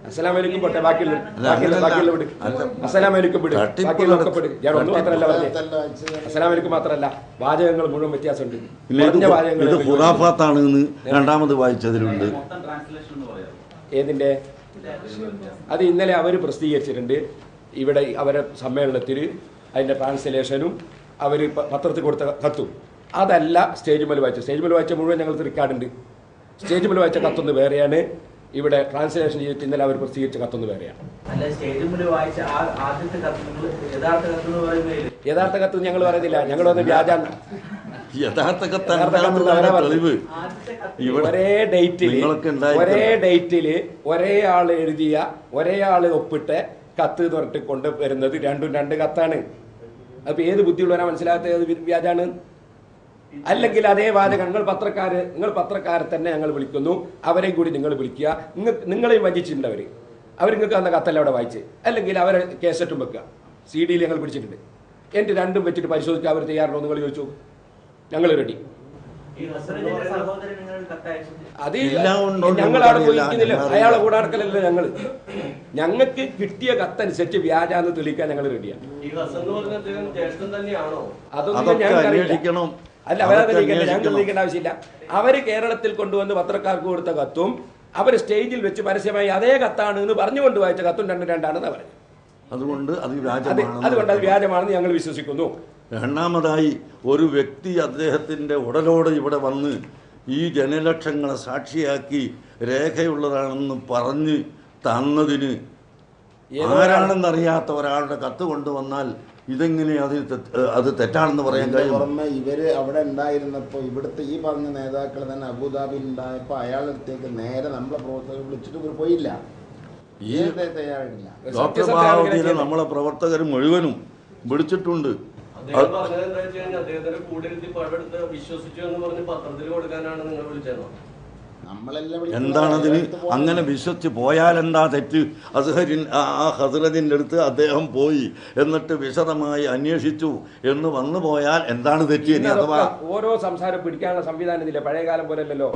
അസ്സലാമലൈക്കും പോട്ടെ, ബാക്കിയുള്ള വിട്. അസ്സലാമലൈക്കും വിട്, ബാക്കിയുള്ളതൊക്കെ വിട്. ഞാൻ ഒന്ന് മാത്രമല്ല പറഞ്ഞത്, അസ്സലാമലൈക്കും മാത്രമല്ല, വാചകങ്ങൾ മുഴുവൻ വ്യത്യാസമുണ്ട്. ഇത് ഖുറാഫാത്താണെന്ന് രണ്ടാമത് വായിച്ചതിലുണ്ട്. ഏതിന്റെ? അത് ഇന്നലെ അവർ പ്രസിദ്ധീകരിച്ചിട്ടുണ്ട്. ഇവിടെ അവരെ സമ്മേളനത്തിൽ അതിൻ്റെ ട്രാൻസ്ലേഷനും അവർ പത്രത്തിൽ കൊടുത്ത കത്തും. അതല്ല സ്റ്റേജ് മേൽ വായിച്ചത്. സ്റ്റേജ് മേൽ വായിച്ച മുഴുവൻ ഞങ്ങൾക്ക് റെക്കോർഡുണ്ട്. സ്റ്റേജ് മേൽ വായിച്ച കത്തൊന്ന് വേറെയാണ്, ഇവിടെ ട്രാൻസ്ലേഷൻ ചെയ്തിട്ട് ഇന്നലെ അവർ പ്രസിദ്ധീകരിച്ച കത്തൊന്ന് വേറെയാണ്. യഥാർത്ഥ കത്ത് ഞങ്ങൾ പറയുന്നില്ല, ഞങ്ങൾ വന്ന് വ്യാജാണ്. ഒരേ ഡേറ്റില് ഒരേ ആള് എഴുതിയ ഒരേ ആള് ഒപ്പിട്ട് കത്ത് പറഞ്ഞിട്ട് കൊണ്ടുവരുന്നത് രണ്ടും രണ്ട് കത്താണ്. അപ്പൊ ഏത് ബുദ്ധിയുള്ളവരാ മനസ്സിലാകാത്ത ഏത് വ്യാജാണ്? അല്ലെങ്കിൽ അതേ വാചകം നിങ്ങൾ പത്രക്കാരെ തന്നെ ഞങ്ങൾ വിളിക്കുന്നു, അവരെയും കൂടി നിങ്ങൾ വിളിക്കുക. നിങ്ങളെയും വഞ്ചിച്ചിട്ടുണ്ട് അവർ നിങ്ങൾക്ക് തന്ന കത്തല്ല അവിടെ വായിച്ച്. അല്ലെങ്കിൽ അവരെ കേസറ്റും വെക്കുക, CD ഞങ്ങൾ പിടിച്ചിട്ടുണ്ട്. എൻ്റെ രണ്ടും വെച്ചിട്ട് പരിശോധിക്കുക. അവർ തയ്യാറുണ്ടോ നിങ്ങൾ ചോദിച്ചു, ഞങ്ങൾ റെഡി. അത് ഞങ്ങളവിടെ പോയിരിക്കുന്നില്ല, അയാളെ കൂടെ നടക്കലല്ലോ. ഞങ്ങൾക്ക് കിട്ടിയ കത്തനുസരിച്ച് വ്യാജാന്ന് തെളിയിക്കാൻ ഞങ്ങൾ റെഡിയാണ്. അതൊന്നും ഞങ്ങൾക്കറിയിക്കണം. അല്ല, അവരെ തെളിയിക്കേണ്ട, ഞങ്ങൾ തെളിയിക്കേണ്ട ആവശ്യമില്ല. അവര് കേരളത്തിൽ കൊണ്ടുവന്ന് പത്രക്കാർക്ക് കൊടുത്ത കത്തും അവർ സ്റ്റേജിൽ വെച്ച് പരസ്യമായി അതേ കത്താണ് എന്ന് പറഞ്ഞുകൊണ്ട് വായിച്ച കത്തും രണ്ടാണെന്ന് പറഞ്ഞു. അതുകൊണ്ട് അത് വ്യാജമാണെന്ന് ഞങ്ങൾ വിശ്വസിക്കുന്നു. രണ്ടാമതായി, ഒരു വ്യക്തി അദ്ദേഹത്തിൻ്റെ ഉടലോട് ഇവിടെ വന്ന് ഈ ജനലക്ഷങ്ങളെ സാക്ഷിയാക്കി രേഖയുള്ളതാണെന്ന് പറഞ്ഞ് തന്നതിന് ആരാണെന്നറിയാത്ത ഒരാളുടെ കത്ത് കൊണ്ടുവന്നാൽ ഇതെങ്ങനെ അത് തെറ്റാണെന്ന് പറയാൻ കഴിയും? പുറമെ ഇവര് അവിടെ ഉണ്ടായിരുന്നപ്പോൾ ഇവിടുത്തെ ഈ പറഞ്ഞ നേതാക്കൾ തന്നെ അബുദാബിയിൽ ഉണ്ടായപ്പോൾ അയാളത്തേക്ക് നേരെ നമ്മളെ പ്രവർത്തകർ വിളിച്ചിട്ട് പോയില്ല. ഡോക്ടർ ബാഹുദ്ദീനെ നമ്മളെ പ്രവർത്തകർ മുഴുവനും വിളിച്ചിട്ടുണ്ട്. എന്താണതിന്? അങ്ങനെ വിശ്വസിച്ച് പോയാൽ എന്താ തെറ്റ്? ഹസ്രത്തിൻ്റെ അടുത്ത് അദ്ദേഹം പോയി, എന്നിട്ട് വിശദമായി അന്വേഷിച്ചു എന്ന് വന്നു പോയാൽ എന്താണ് തെറ്റ്? അഥവാ ഓരോ സംസാരം പിടിക്കാനുള്ള സംവിധാനം ഇല്ല, പഴയകാലം പോലെ അല്ലല്ലോ.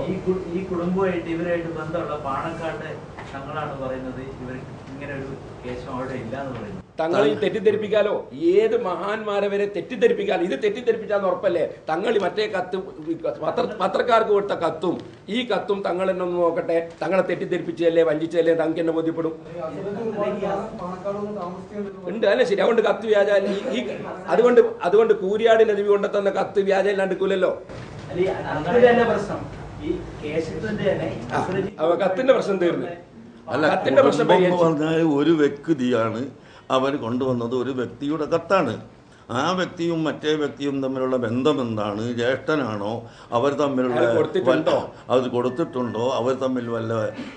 ഈ കുടുംബമായിട്ട് ഇവരായിട്ട് ബന്ധമുള്ള പാണക്കാട്ടെ തങ്ങളാണ് പറയുന്നത് ഇവർ ഇങ്ങനെ ഒരു കേസും അവിടെ ഇല്ലാന്ന് പറയുന്നത്. തങ്ങളിൽ തെറ്റിദ്ധരിപ്പിക്കാലോ, ഏത് മഹാന്മാരെ വരെ തെറ്റിദ്ധരിപ്പിക്കാലോ. ഇത് തെറ്റിദ്ധരിപ്പിച്ചാന്ന് ഉറപ്പല്ലേ? തങ്ങൾ മറ്റേ കത്ത് പത്രക്കാർക്ക് കൊടുത്ത കത്തും ഈ കത്തും തങ്ങൾ എന്നെ ഒന്ന് നോക്കട്ടെ, തങ്ങളെ തെറ്റിദ്ധരിപ്പിച്ചല്ലേ വഞ്ചിച്ചല്ലേ തങ്ങൾക്ക് എന്നെ ബോധ്യപ്പെടും. ഉണ്ട് അല്ലേ? ശരി. അതുകൊണ്ട് കത്ത് വ്യാജ. അതുകൊണ്ട് കൂരിയാടിന്റെ നബി കൊണ്ട തന്ന കത്ത് വ്യാജ ഇല്ലാണ്ടിരിക്കൂലല്ലോ. കത്തിന്റെ പ്രശ്നം തീർന്നു. അല്ല, പറഞ്ഞാൽ ഒരു വ്യക്തിയാണ് അവർ കൊണ്ടുവന്നത്, ഒരു വ്യക്തിയുടെ കത്താണ്. ആ വ്യക്തിയും മറ്റേ വ്യക്തിയും തമ്മിലുള്ള ബന്ധം എന്താണ്? ജ്യേഷ്ഠനാണോ? അവർ തമ്മിലുള്ള അത് കൊടുത്തിട്ടുണ്ടോ? അവർ തമ്മിൽ വല്ല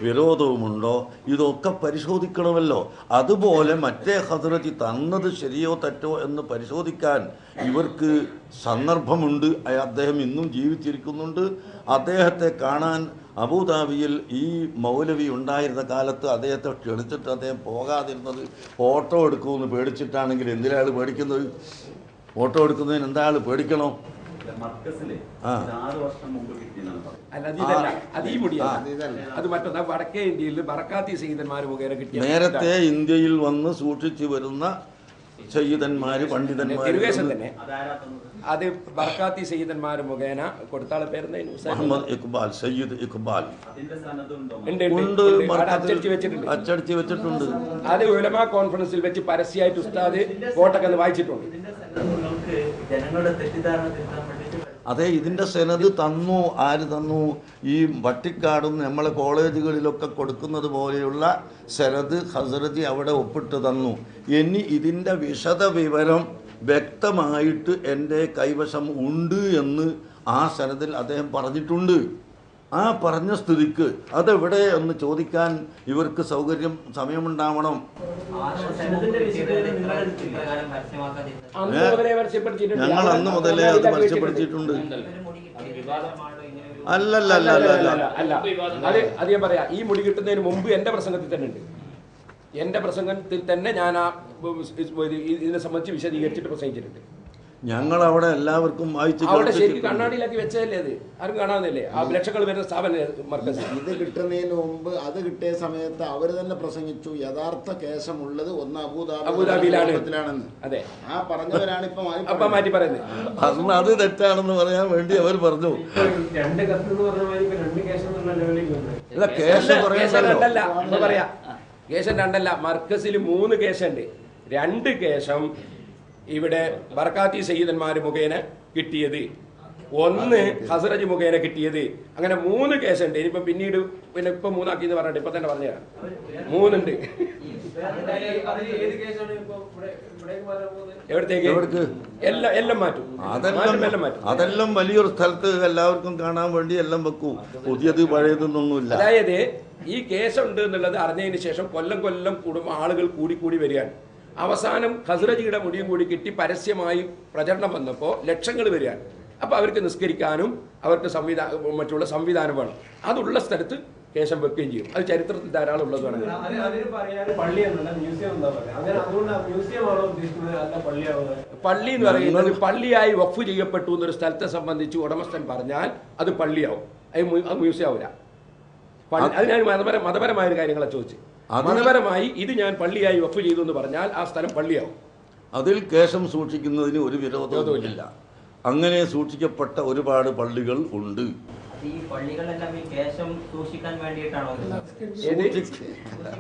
വിരോധവുമുണ്ടോ? ഇതൊക്കെ പരിശോധിക്കണമല്ലോ. അതുപോലെ മറ്റേ ഹദ്റത്ത് തന്നത് ശരിയോ തെറ്റോ എന്ന് പരിശോധിക്കാൻ ഇവർക്ക് സന്ദർഭമുണ്ട്. അദ്ദേഹം ഇന്നും ജീവിച്ചിരിക്കുന്നുണ്ട്. അദ്ദേഹത്തെ കാണാൻ അബുദാബിയിൽ ഈ മൗലവി ഉണ്ടായിരുന്ന കാലത്ത് അദ്ദേഹത്തെ ക്ഷണിച്ചിട്ട് അദ്ദേഹം പോകാതിരുന്നത് ഫോട്ടോ എടുക്കുമെന്ന് പേടിച്ചിട്ടാണെങ്കിൽ എന്തിനാണ് പേടിക്കുന്നത്? ഫോട്ടോ എടുക്കുന്നതിന് എന്താ ആൾ പേടിക്കണോ? നേരത്തെ ഇന്ത്യയിൽ വന്ന് സൂക്ഷിച്ചു വരുന്ന സയ്യിദന്മാര്, പണ്ഡിതന്മാര്, അത് ബർക്കാത്തി സയ്യിദന്മാർ മുഖേന കൊടുത്താളെ പേര് മുഹമ്മദ് ഇഖ്ബാൽ, സയ്യിദ് ഇഖ്ബാൽ അച്ചടിച്ച് വെച്ചിട്ടുണ്ട്. അത് ഉലമാ കോൺഫറൻസിൽ വെച്ച് പരസ്യമായിട്ട് ഉസ്താദ് കോട്ടൊക്കെ വായിച്ചിട്ടുണ്ട്. അതെ, ഇതിൻ്റെ സെനത് തന്നു. ആര് തന്നു? ഈ വട്ടിക്കാടും നമ്മളെ കോളേജുകളിലൊക്കെ കൊടുക്കുന്നത് പോലെയുള്ള സെനത് ഹസ്രജി അവിടെ ഒപ്പിട്ട് തന്നു. ഇനി ഇതിൻ്റെ വിശദ വിവരം വ്യക്തമായിട്ട് എൻ്റെ കൈവശം ഉണ്ട് എന്ന് ആ സെനതിൽ അദ്ദേഹം പറഞ്ഞിട്ടുണ്ട്. ആ പറഞ്ഞ സ്ഥിതിക്ക് അതെവിടെ എന്ന് ചോദിക്കാൻ ഇവർക്ക് സമയമുണ്ടാവണം. ഞങ്ങൾ അന്ന് മുതലേ അത് പരസ്യപ്പെടുത്തിയിട്ടുണ്ട്. അല്ല, അത് ഞാൻ പറയാം. ഈ മുടി കിട്ടുന്നതിന് മുമ്പ് എൻ്റെ പ്രസംഗത്തിൽ തന്നെ ഉണ്ട്. എൻ്റെ പ്രസംഗത്തിൽ തന്നെ ഞാൻ ഇതിനെ സംബന്ധിച്ച് വിശദീകരിച്ചിട്ട് പ്രസംഗിച്ചിട്ടുണ്ട്. ഞങ്ങൾ അവിടെ എല്ലാവർക്കും വായിച്ച് അവിടെ ശരിക്കും കണ്ണാടിയിലാക്കി വെച്ചതല്ലേ അത്? ആരും കാണാവുന്നില്ലേ? ആ ലക്ഷങ്ങൾ വരുന്ന സ്ഥാപനം മർക്കസ്. ഇത് കിട്ടുന്നതിന് മുമ്പ് അത് കിട്ടിയ സമയത്ത് അവർ തന്നെ പ്രസംഗിച്ചു യഥാർത്ഥ കേസമുള്ളത് ഒന്ന് അബുദാബിയിലാണെന്ന്. അതെ, ആ പറഞ്ഞവരാണ് ഇപ്പൊ മാറ്റി പറയുന്നത്. അന്ന് അത് തെറ്റാണെന്ന് പറയാൻ വേണ്ടി അവർ പറഞ്ഞു. അല്ല, കേസ് പറയാ കേശം രണ്ടല്ല, മർക്കസിൽ 3 കേസുണ്ട്. 2 കേശം ഇവിടെ ബർക്കാത്തി സയ്യിദന്മാർ മുഖേന കിട്ടിയത്, 1 ഹസ്രജ് മുഖേന കിട്ടിയത്. അങ്ങനെ 3 കേസുണ്ട്. ഇനിയിപ്പം പിന്നീട് ഇപ്പൊ 3 ആക്കി എന്ന് പറഞ്ഞിട്ട് ഇപ്പൊ തന്നെ പറഞ്ഞതാണ് 3 ഉണ്ട്. എവിടത്തേക്ക് എല്ലാം മാറ്റും. അതെല്ലാം വലിയൊരു സ്ഥലത്ത് എല്ലാവർക്കും കാണാൻ വേണ്ടി എല്ലാം വെക്കും. പുതിയത് പഴയതൊന്നുമില്ല. അതായത് ഈ കേസുണ്ട് എന്നുള്ളത് അറിഞ്ഞതിന് ശേഷം കൊല്ലം കൂടുമ്പോൾ ആളുകൾ കൂടി വരികയാണ്. അവസാനം ഖസ്റജിയുടെ മുടിയും കൂടി കിട്ടി പരസ്യമായി പ്രചരണം വന്നപ്പോൾ ലക്ഷങ്ങൾ വരികയാണ്. അപ്പൊ അവർക്ക് നിസ്കരിക്കാനും അവർക്ക് മറ്റുള്ള സംവിധാനം വേണം. അതുള്ള സ്ഥലത്ത് കേശം വെക്കുകയും ചെയ്യും. അത് ചരിത്രത്തിൽ ധാരാളം ഉള്ളതാണ്. പള്ളി എന്ന് പറയുന്നത് പള്ളിയായി വഖഫ് ചെയ്യപ്പെട്ടു എന്നൊരു സ്ഥലത്തെ സംബന്ധിച്ച് ഉടമസ്ഥൻ പറഞ്ഞാൽ അത് പള്ളിയാവും, അത് മ്യൂസിയം ആവില്ല. അത് ഞാൻ മതപരമായ കാര്യങ്ങളെ ചോദിച്ചു. മതപരമായി ഇത് ഞാൻ പള്ളിയായി വഖഫ് ചെയ്തു എന്ന് പറഞ്ഞാൽ ആ സ്ഥലം പള്ളിയാവും. അതിൽ കേശം സൂക്ഷിക്കുന്നതിന് ഒരു വിരോധവുമില്ല. അങ്ങനെ സൂക്ഷിക്കപ്പെട്ട ഒരുപാട് പള്ളികൾ ഉണ്ട്. ഈ പള്ളികളെല്ലാം ഈ കേശം സൂക്ഷിക്കാൻ വേണ്ടിയിട്ടാണോ?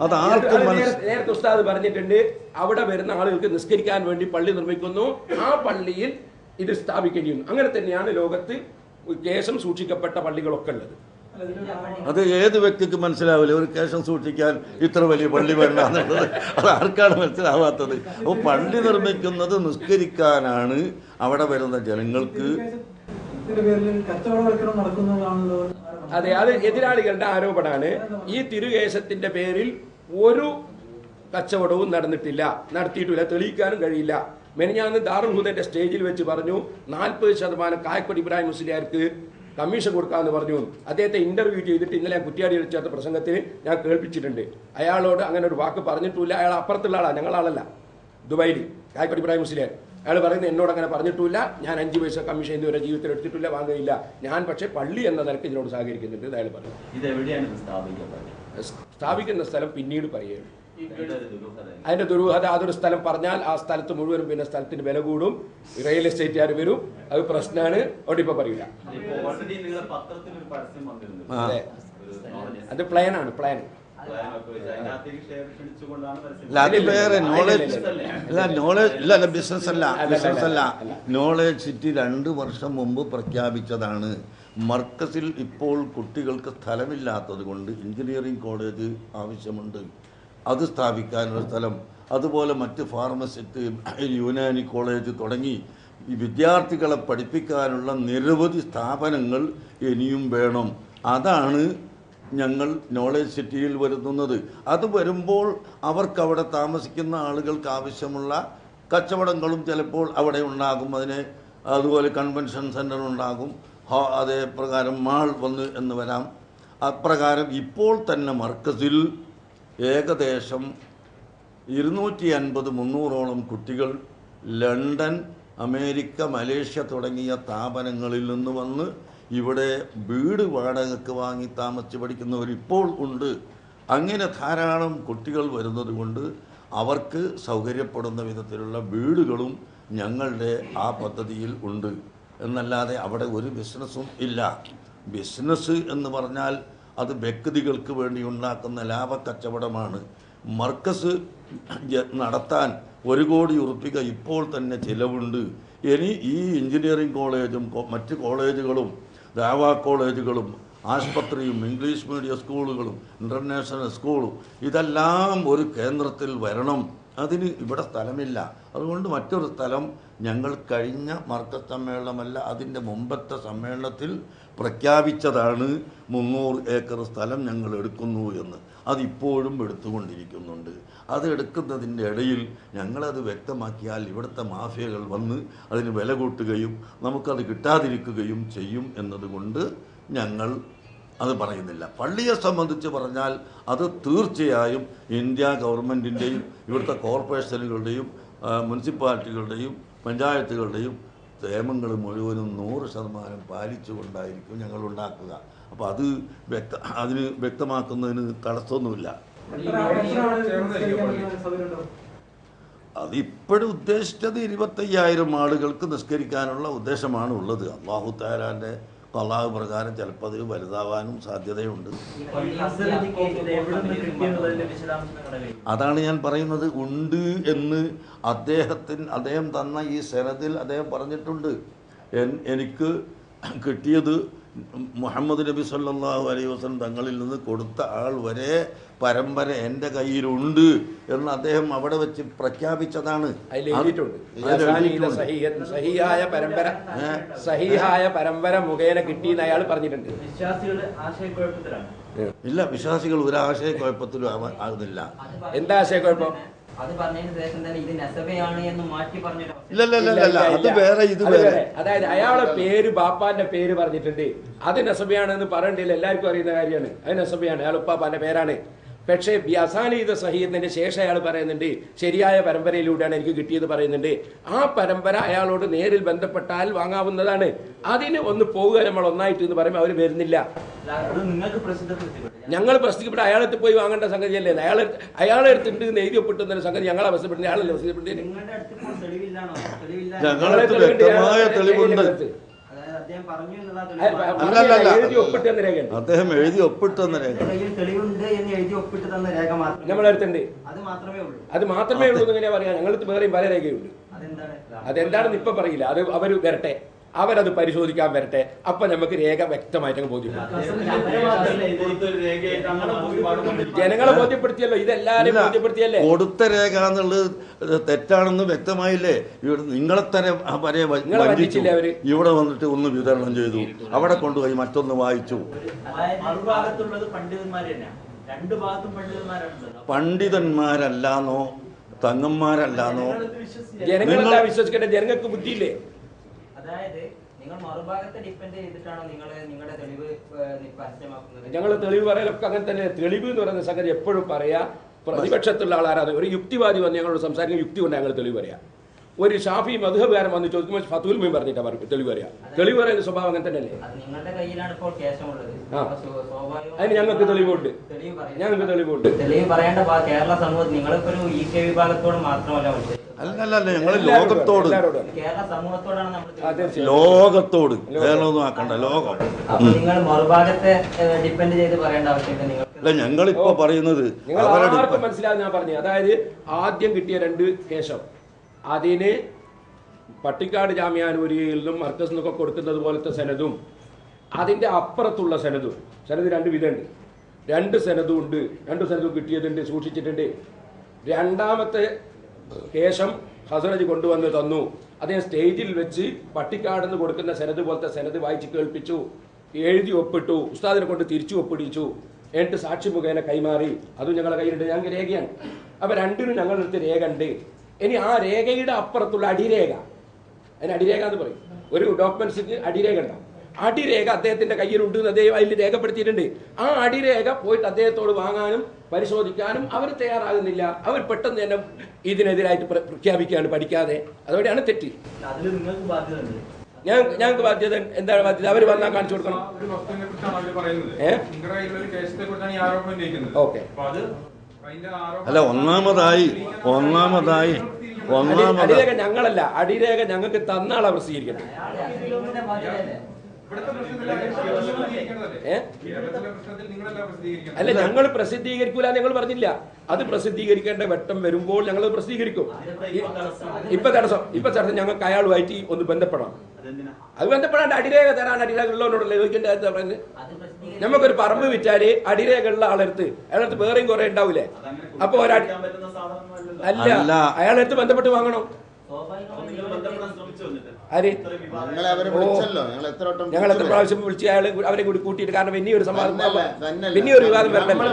അത് ആർക്കും നേരത്തെ ഉസ്താദ് പറഞ്ഞിട്ടുണ്ട്, അവിടെ വരുന്ന ആളുകൾക്ക് നിസ്കരിക്കാൻ വേണ്ടി പള്ളി നിർമ്മിക്കുന്നു, ആ പള്ളിയിൽ ഇത് സ്ഥാപിക്കുകയും ചെയ്യുന്നു. അങ്ങനെ തന്നെയാണ് ലോകത്ത് കേശം സൂക്ഷിക്കപ്പെട്ട പള്ളികളൊക്കെ ഉള്ളത്. അത് ഏത് വ്യക്തിക്ക് മനസ്സിലാവില്ല ഒരു കേശം സൂക്ഷിക്കാൻ ഇത്ര വലിയ പള്ളി വേണ്ട എന്നുള്ളത്? അത് ആർക്കാണ് മനസ്സിലാവാത്തത്? അപ്പോൾ പള്ളി നിർമ്മിക്കുന്നത് നിസ്കരിക്കാനാണ്. അവിടെ വരുന്ന ജനങ്ങൾക്ക് അതെ, അത് എതിരാളികളുടെ ആരോപണമാണ്. ഈ തിരുകേശത്തിന്റെ പേരിൽ ഒരു കച്ചവടവും നടത്തിയിട്ടില്ല, തെളിയിക്കാനും കഴിയില്ല. മെനിഞ്ഞാന്ന് ദാറുൽ ഹുദന്റെ സ്റ്റേജിൽ വെച്ച് പറഞ്ഞു 40% കായക്കൊടി ഇബ്രാഹിം മുസ്ലിയാർക്ക് കമ്മീഷൻ കൊടുക്കാമെന്ന് പറഞ്ഞു. അദ്ദേഹത്തെ ഇന്റർവ്യൂ ചെയ്തിട്ട് ഇന്നലെ ഞാൻ കുറ്റിയാടിയിൽ ചേർത്ത പ്രസംഗത്തിന് ഞാൻ കേൾപ്പിച്ചിട്ടുണ്ട്. അയാളോട് അങ്ങനെ ഒരു വാക്ക് പറഞ്ഞിട്ടില്ല. അയാൾ അപ്പുറത്തുള്ള ആളാണ്, ഞങ്ങളാളല്ല. ദുബായിൽ കായക്കൊടി ഇബ്രാഹിം മുസ്ലിയാർ അയാൾ പറയുന്നത് എന്നോട് അങ്ങനെ പറഞ്ഞിട്ടില്ല, ഞാൻ 5 പൈസ കമ്മീഷൻ ഇതുവരെ ജീവിതത്തിൽ എടുത്തിട്ടില്ല, വാങ്ങുകയില്ല. ഞാൻ പക്ഷേ പള്ളി എന്ന നിലയ്ക്ക് ഇതിനോട് സഹകരിക്കുന്നുണ്ട് അയാൾ പറഞ്ഞു. സ്ഥാപിക്കുന്ന സ്ഥലം പിന്നീട് പറയുകയാണ്. അതിന്റെ ദുരൂഹത, അതൊരു സ്ഥലം പറഞ്ഞാൽ ആ സ്ഥലത്ത് മുഴുവനും പിന്നെ സ്ഥലത്തിന് വില കൂടും, റിയൽ എസ്റ്റേറ്റുകാർ വരും, അത് പ്രശ്നമാണ്. അവിടെ ഇപ്പൊ പറയില്ല. അത് പ്ലാനാണ്, പ്ലാൻ. ബിസിനസ് അല്ല. നോളേജ് സിറ്റി 2 വർഷം മുമ്പ് പ്രഖ്യാപിച്ചതാണ്. മർക്കസിൽ ഇപ്പോൾ കുട്ടികൾക്ക് സ്ഥലമില്ലാത്തത് കൊണ്ട് എഞ്ചിനീയറിംഗ് കോളേജ് ആവശ്യമുണ്ട്, അത് സ്ഥാപിക്കാനൊരു സ്ഥലം. അതുപോലെ മറ്റ് ഫാർമസിസ്റ്റ്, യുനാനി കോളേജ് തുടങ്ങി ഈ വിദ്യാർത്ഥികളെ പഠിപ്പിക്കാനുള്ള നിരവധി സ്ഥാപനങ്ങൾ ഇനിയും വേണം. അതാണ് ഞങ്ങൾ നോളേജ് സിറ്റിയിൽ വരുത്തുന്നത്. അത് വരുമ്പോൾ അവർക്കവിടെ താമസിക്കുന്ന ആളുകൾക്ക് ആവശ്യമുള്ള കച്ചവടങ്ങളും ചിലപ്പോൾ അവിടെ ഉണ്ടാകും. അതുപോലെ കൺവെൻഷൻ സെൻ്റർ ഉണ്ടാകും, അതേ പ്രകാരം മാൾ വന്ന് എന്ന് വരാം. അപ്രകാരം ഇപ്പോൾ തന്നെ മർക്കസിൽ ഏകദേശം 250-300ഓളം കുട്ടികൾ ലണ്ടൻ, അമേരിക്ക, മലേഷ്യ തുടങ്ങിയ സ്ഥാപനങ്ങളിൽ നിന്ന് വന്ന് ഇവിടെ വീട് വാടകയ്ക്ക് വാങ്ങി താമസിച്ച് പഠിക്കുന്നവർ ഇപ്പോൾ ഉണ്ട്. അങ്ങനെ ധാരാളം കുട്ടികൾ വരുന്നത് കൊണ്ട് അവർക്ക് സൗകര്യപ്പെടുന്ന വിധത്തിലുള്ള വീടുകളും ഞങ്ങളുടെ ആ പദ്ധതിയിൽ ഉണ്ട്. എന്നല്ലാതെ അവിടെ ഒരു ബിസിനസ്സും ഇല്ല. ബിസിനസ് എന്ന് പറഞ്ഞാൽ അത് വ്യക്തികൾക്ക് വേണ്ടി ഉണ്ടാക്കുന്ന ലാഭക്കച്ചവടമാണ്. മർക്കസ് നടത്താൻ 1 കോടി ഉറുപ്പിക ഇപ്പോൾ തന്നെ ചിലവുണ്ട്. ഇനി ഈ എഞ്ചിനീയറിംഗ് കോളേജും മറ്റ് കോളേജുകളും ദാവാ കോളേജുകളും ആശുപത്രിയും ഇംഗ്ലീഷ് മീഡിയം സ്കൂളുകളും ഇൻ്റർനാഷണൽ സ്കൂളും ഇതെല്ലാം ഒരു കേന്ദ്രത്തിൽ വരണം. അതിന് ഇവിടെ സ്ഥലമില്ല. അതുകൊണ്ട് മറ്റൊരു സ്ഥലം ഞങ്ങൾ കഴിഞ്ഞ മർക്കസ് സമ്മേളനമല്ല, അതിൻ്റെ മുമ്പത്തെ സമ്മേളനത്തിൽ പ്രഖ്യാപിച്ചതാണ്. 300 ഏക്കർ സ്ഥലം ഞങ്ങൾ എടുക്കുന്നു എന്ന്. അതിപ്പോഴും എടുത്തുകൊണ്ടിരിക്കുന്നുണ്ട്. അത് എടുക്കുന്നതിൻ്റെ ഇടയിൽ ഞങ്ങളത് വ്യക്തമാക്കിയാൽ ഇവിടുത്തെ മാഫിയകൾ വന്ന് അതിന് വില കൂട്ടുകയും നമുക്കത് കിട്ടാതിരിക്കുകയും ചെയ്യും എന്നതുകൊണ്ട് ഞങ്ങൾ അത് പറയുന്നില്ല. പള്ളിയെ സംബന്ധിച്ച് പറഞ്ഞാൽ അത് തീർച്ചയായും ഇന്ത്യ ഗവൺമെൻറ്റിൻ്റെയും ഇവിടുത്തെ കോർപ്പറേഷനുകളുടെയും മുനിസിപ്പാലിറ്റികളുടെയും പഞ്ചായത്തുകളുടെയും നിയമങ്ങൾ മുഴുവനും 100% പാലിച്ചുകൊണ്ടായിരിക്കും ഞങ്ങൾ ഉണ്ടാക്കുക. അപ്പോൾ അത് അതിന് വ്യക്തമാക്കുന്നതിന് തടസ്സമൊന്നുമില്ല. അതിപ്പോഴും ഉദ്ദേശിച്ചത് 25,000 ആളുകൾക്ക് നിസ്കരിക്കാനുള്ള ഉദ്ദേശമാണ് ഉള്ളത്. അല്ലാഹു തആലാന്റെ ഖലാ പ്രകാരം ചിലപ്പോൾ അത് വലുതാവാനും സാധ്യതയുണ്ട്. അതാണ് ഞാൻ പറയുന്നത്. ഉണ്ട് എന്ന് അദ്ദേഹം തന്ന ഈ സനദിൽ അദ്ദേഹം പറഞ്ഞിട്ടുണ്ട്. എനിക്ക് കിട്ടിയത് മുഹമ്മദ് നബി സല്ലല്ലാഹു അലൈഹി വസല്ലം തങ്ങളിൽ നിന്ന് കൊടുത്ത ആൾ വരെ പരമ്പര എൻ്റെ കയ്യിലുണ്ട് എന്ന് അദ്ദേഹം അവിടെ വെച്ച് പ്രഖ്യാപിച്ചതാണ്. സഹീഹായ പരമ്പര മുഖേന കിട്ടിയെന്ന് അയാൾ പറഞ്ഞിട്ടുണ്ട്. ഇല്ല, വിശ്വാസികൾ ഒരു ആശയക്കുഴപ്പത്തിലും ആകുന്നില്ല. എന്താ ആശയക്കുഴപ്പം? അത് പറഞ്ഞതിന് ശേഷം തന്നെ ഇത് നസബയാണ് എന്ന് മാറ്റി പറഞ്ഞിട്ട് ഇല്ല, അത് വേറെ ഇത് വേറെ. അതായത് അയാളെ പേര് ബാപ്പാന്റെ പേര് പറഞ്ഞിട്ടുണ്ട്, അത് നസബയാണെന്ന് പറയണ്ടില്ല, എല്ലാവർക്കും അറിയുന്ന കാര്യമാണ്. അത് നസബയാണ്, അയാൾ ഉപ്പാപ്പാന്റെ പേരാണ്. പക്ഷേ അസാനീദ സഹീദിന്റെ ശേഷം അയാൾ പറയുന്നുണ്ട് ശരിയായ പരമ്പരയിലൂടെയാണ് എനിക്ക് കിട്ടിയത് പറയുന്നുണ്ട്. ആ പരമ്പര അയാളോട് നേരിൽ ബന്ധപ്പെട്ടാൽ വാങ്ങാവുന്നതാണ്. അതിന് ഒന്ന് പോവുക നമ്മൾ ഒന്നായിട്ട് എന്ന് പറയുമ്പോൾ അവർ വരുന്നില്ല. ഞങ്ങൾ പ്രസിദ്ധപ്പെട്ട അയാളെടുത്ത് പോയി വാങ്ങേണ്ട സംഗതിയല്ലേ? അയാളെ എടുത്തിട്ട് എഴുതി ഒപ്പിട്ടുന്ന സംഗതി ഞങ്ങളെ പ്രസിദ്ധപ്പെടുന്നത് അയാളല്ലേ പ്രസിദ്ധപ്പെടുന്നത്? അദ്ദേഹം എഴുതി ഒപ്പിട്ടെന്ന നമ്മളെടുത്തുണ്ട്. അത് മാത്രമേ ഉള്ളൂ എങ്ങനെയാ പറയാ? ഞങ്ങൾക്ക് വേറെയും പല രേഖയുണ്ട്. അതെന്താണെന്ന് ഇപ്പൊ പറയില്ല, അത് അവർ വരട്ടെ, അവരത് പരിശോധിക്കാൻ വരട്ടെ, അപ്പൊ നമുക്ക് രേഖ വ്യക്തമായിട്ട് ബോധ്യപ്പെടും. ജനങ്ങളെ ബോധ്യപ്പെടുത്തിയല്ലോ, ഇതെല്ലാരും ബോധ്യപ്പെടുത്തിയല്ലേ? കൊടുത്ത രേഖ എന്നുള്ളത് തെറ്റാണെന്ന് വ്യക്തമായില്ലേ? നിങ്ങളെ തന്നെ വഞ്ചിച്ചില്ലേ അവര്? ഇവിടെ വന്നിട്ട് ഒന്ന് വിതരണം ചെയ്തു, അവിടെ കൊണ്ടുപോയി മറ്റൊന്ന് വായിച്ചു. പണ്ഡിതന്മാരല്ലാന്നോ തങ്ങന്മാരല്ലാന്നോ? ജനങ്ങളെന്താ വിശ്വസിക്കട്ടെ? ജനങ്ങൾക്ക് ബുദ്ധിയില്ലേ? അതായത് നിങ്ങൾ മറുഭാഗത്തെ ഡിപ്പെൻഡ് ചെയ്തിട്ടാണോ നിങ്ങളുടെ തെളിവ് പരസ്യമാക്കുന്നത്? ഞങ്ങൾ തെളിവ് പറയലൊക്കെ അങ്ങനെ തന്നെ. തെളിവ് എന്ന് പറയുന്ന സംഗതി എപ്പോഴും പറയാ, പ്രതിപക്ഷത്തുള്ള ആളാരാണ്? ഒരു യുക്തിവാദി വന്ന് ഞങ്ങളോട് സംസാരിക്കുന്ന യുക്തി കൊണ്ട് ഞങ്ങൾ തെളിവ് പറയാം. ഒരു ഷാഫി മദ്ഹബുകാരൻ വന്ന് ചോദിക്കുമ്പോൾ ഫതുൽ മീൻ പറഞ്ഞിട്ടാ തെളിവ് പറയാം. തെളിവ് പറയുന്ന സ്വഭാവം അങ്ങനെ തന്നെയല്ലേ? നിങ്ങളുടെ കയ്യിലാണ് ഇപ്പോൾ കേസുള്ളത്. അതിന് ഞങ്ങൾക്ക് തെളിവുണ്ട്. ഞങ്ങൾക്ക് തെളിവുണ്ട്. തെളിവ് പറയേണ്ട കേരള സമൂഹത്തിൽ നിങ്ങളിപ്പോ ഒരു ഇ കെ വിഭാഗത്തോട് മാത്രമല്ല, അല്ല ഞങ്ങൾ ലോകത്തോട്, കേരള സമൂഹത്തോടാണ് നമ്മൾ ലോകത്തോട്, കേരളമൊന്നും ആക്കണ്ട, ലോകം. അപ്പൊ നിങ്ങൾ മറുഭാഗത്തെ ഡിപ്പെൻഡ് ചെയ്ത് പറയേണ്ട ആവശ്യമില്ല. അല്ല, ഞങ്ങളിപ്പോ പറയുന്നത് മനസ്സിലാകും. ഞാൻ പറഞ്ഞു, അതായത് ആദ്യം കിട്ടിയ 2 കേശം അതിന് പട്ടിക്കാട് ജാമ്യാനൂരിയിൽ നിന്നും മർക്കസിൽ നിന്നൊക്കെ കൊടുക്കുന്നത് പോലത്തെ സനദും അതിൻ്റെ അപ്പുറത്തുള്ള സനദ് 2 വിധമുണ്ട്. 2 സനദും ഉണ്ട്. 2 സനദും കിട്ടിയതുണ്ട്, സൂക്ഷിച്ചിട്ടുണ്ട്. രണ്ടാമത്തെ കേശം ഹസറജ് കൊണ്ടുവന്ന് തന്നു. അദ്ദേഹം സ്റ്റേജിൽ വെച്ച് പട്ടിക്കാടെന്ന് കൊടുക്കുന്ന സനദ് പോലത്തെ സനദ് വായിച്ച് കേൾപ്പിച്ചു, എഴുതി ഒപ്പിട്ടു, ഉസ്താദിനെ കൊണ്ട് തിരിച്ചു ഒപ്പിടിച്ചു, എന്നിട്ട് സാക്ഷി മുഖേന കൈമാറി. അതും ഞങ്ങളുടെ കയ്യിലുണ്ട്, ഞങ്ങൾക്ക് രേഖയാണ്. അപ്പോൾ 2നും ഞങ്ങളുടെ അടുത്ത് രേഖ ഉണ്ട്. ഇനി ആ രേഖയുടെ അപ്പുറത്തുള്ള അടിരേഖ, അതിന് അടിരേഖ എന്ന് പറയും. ഒരു ഡോക്യുമെന്റ്സിന് അടിരേഖ ഉണ്ടാവും. അടിരേഖ അദ്ദേഹത്തിന്റെ കയ്യിലുണ്ട് എന്ന് അദ്ദേഹം അതിൽ രേഖപ്പെടുത്തിയിട്ടുണ്ട്. ആ അടിരേഖ പോയിട്ട് അദ്ദേഹത്തോട് വാങ്ങാനും പരിശോധിക്കാനും അവർ തയ്യാറാകുന്നില്ല. അവർ പെട്ടെന്ന് തന്നെ ഇതിനെതിരായിട്ട് പ്രഖ്യാപിക്കുകയാണ് പഠിക്കാതെ. അതോടെയാണ് തെറ്റ്. ഞങ്ങൾക്ക് ബാധ്യത എന്താണ്? ബാധ്യത അവർ വന്നാൽ കാണിച്ചു കൊടുക്കണം. ഓക്കെ. അല്ല, ഒന്നാമതായി അടിരേഖ ഞങ്ങളല്ല, അടിരേഖ ഞങ്ങൾക്ക് തന്നാളെ പ്രസിദ്ധീകരിക്കണം. അല്ല, ഞങ്ങൾ പ്രസിദ്ധീകരിക്കൂല ഞങ്ങൾ പറഞ്ഞില്ല. അത് പ്രസിദ്ധീകരിക്കേണ്ട ഘട്ടം വരുമ്പോൾ ഞങ്ങൾ പ്രസിദ്ധീകരിക്കും. ഇപ്പൊ തടസ്സം ഞങ്ങൾക്ക് അയാളുമായിട്ട് ഒന്ന് ബന്ധപ്പെടണം. അത് ബന്ധപ്പെടാണ്ട് അടിരേഖ തരാൻ അടിരേഖ ഉള്ളവരോടല്ലേ ചോദിക്കേണ്ടത്? പറയുന്നത് നമുക്കൊരു പറമ്പ് വിറ്റാല് അടിരേഖ ഉള്ള ആളെടുത്ത് അയാളടുത്ത് വേറെയും കുറെ ഉണ്ടാവൂലേ? അപ്പൊ അല്ല, അയാളടുത്ത് ബന്ധപ്പെട്ട് വാങ്ങണം. ഞങ്ങൾ എത്ര പ്രാവശ്യം വിളിച്ച് അവരെ കൂടി കൂട്ടിയിട്ട്, കാരണം പിന്നെ ഒരു സംവാദം, പിന്നെ ഒരു വിവാദം വരണല്ലോ.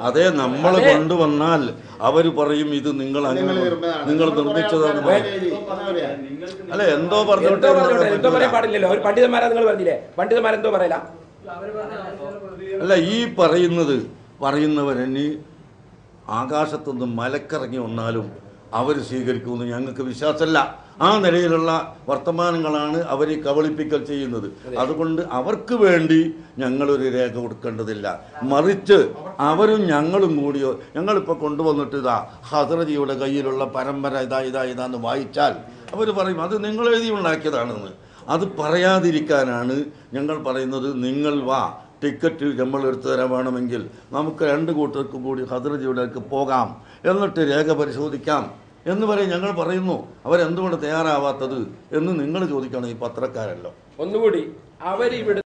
അതെ, നമ്മൾ കൊണ്ടുവന്നാൽ അവർ പറയും ഇത് നിങ്ങൾ നിർമ്മിച്ചതാണ്. അല്ല, എന്തോ പറയാൻ പാടില്ലല്ലോ. അവർ പണ്ഡിതന്മാരാ നിങ്ങൾ പറഞ്ഞില്ലേ? പണ്ഡിതന്മാരെന്തോ പറയല. അല്ല, ഈ പറയുന്നവരെന്നെ ആകാശത്തുനിന്ന് മലക്കിറങ്ങി വന്നാലും അവർ സ്വീകരിക്കുമെന്ന് ഞങ്ങൾക്ക് വിശ്വാസമല്ല. ആ നിലയിലുള്ള വർത്തമാനങ്ങളാണ് അവർ കബളിപ്പിക്കൽ ചെയ്യുന്നത്. അതുകൊണ്ട് അവർക്ക് വേണ്ടി ഞങ്ങളൊരു രേഖ കൊടുക്കേണ്ടതില്ല. മറിച്ച് അവരും ഞങ്ങളും കൂടിയോ ഞങ്ങളിപ്പോൾ കൊണ്ടുവന്നിട്ട് ഇതാ ഹദ്റജിയുടെ കയ്യിലുള്ള പരമ്പര ഇതാന്ന് വായിച്ചാൽ അവർ പറയും അത് നിങ്ങൾ എഴുതി ഉണ്ടാക്കിയതാണെന്ന്. അത് പറയാതിരിക്കാനാണ് ഞങ്ങൾ പറയുന്നത്. നിങ്ങൾ വാ, ടിക്കറ്റ് നമ്മൾ എടുത്തു തരാൻ വേണമെങ്കിൽ നമുക്ക് 2 കൂട്ടർക്കും കൂടി ഹദ്റജിയുടെക്ക് പോകാം, എന്നിട്ട് രേഖ പരിശോധിക്കാം എന്ന് പറയും ഞങ്ങൾ പറയുന്നു. അവരെന്തുകൊണ്ട് തയ്യാറാവാത്തത് എന്ന് നിങ്ങൾ ചോദിക്കണം, ഈ പത്രക്കാരല്ലോ. ഒന്നുകൂടി അവരിവിടെ